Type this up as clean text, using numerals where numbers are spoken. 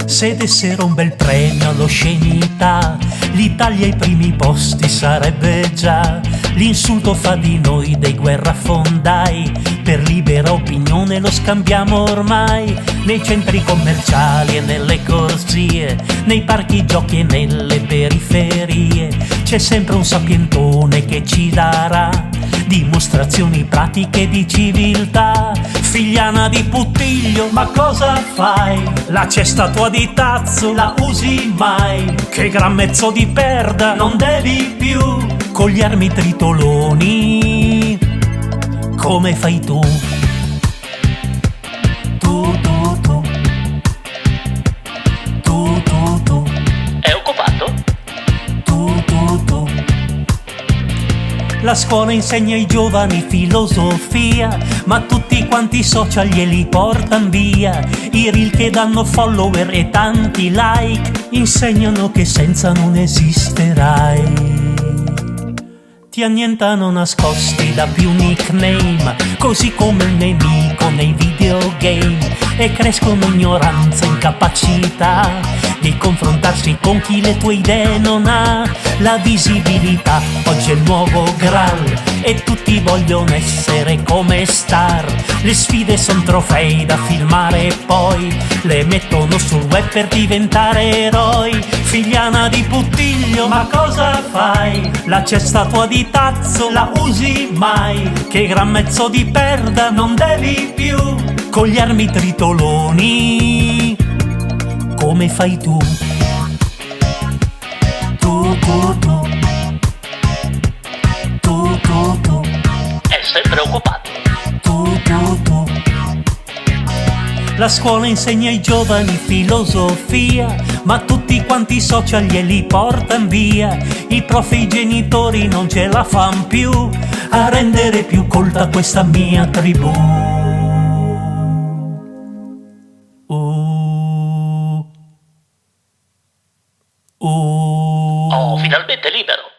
Se dessero un bel premio all'oscenità, l'Italia ai primi posti sarebbe già. L'insulto fa di noi dei guerrafondai, per libera opinione lo scambiamo ormai. Nei centri commerciali e nelle corsie, nei parchi giochi e nelle periferie, c'è sempre un sapientone che ci darà dimostrazioni pratiche di civiltà. Figliana di Puttiglio, ma cosa fai? La cesta tua di Tazzo, la usi mai? Che gran mezzo di perda, non devi più con gli armi tritoloni, come fai tu? Tu, tu, tu. Tu, tu, tu. È occupato? Tu, tu, tu. La scuola insegna ai giovani filosofia, ma tutti quanti i social glieli portan via. I reel che danno follower e tanti like insegnano che senza non esisterai. Ti annientano nascosti da più nickname, così come il nemico nei videogame, e crescono ignoranza e incapacità di confrontarsi con chi le tue idee non ha. La visibilità oggi è il nuovo Graal e tutti vogliono essere come star. Le sfide son trofei da filmare e poi le mettono sul web per diventare eroi. Figliana di Puttiglio, ma cosa fai? La cesta tua di Tazzo, la usi mai? Che gran mezzo di perda, non devi più con gli armi tritoloni, come fai tu? Tu, tu, tu. Tu, tu, tu. È sempre occupato. Tu, tu, tu. La scuola insegna ai giovani filosofia, ma tutti quanti i social glieli portan via. I prof e i genitori non ce la fan più a rendere più colta questa mia tribù. Oh, finalmente libero.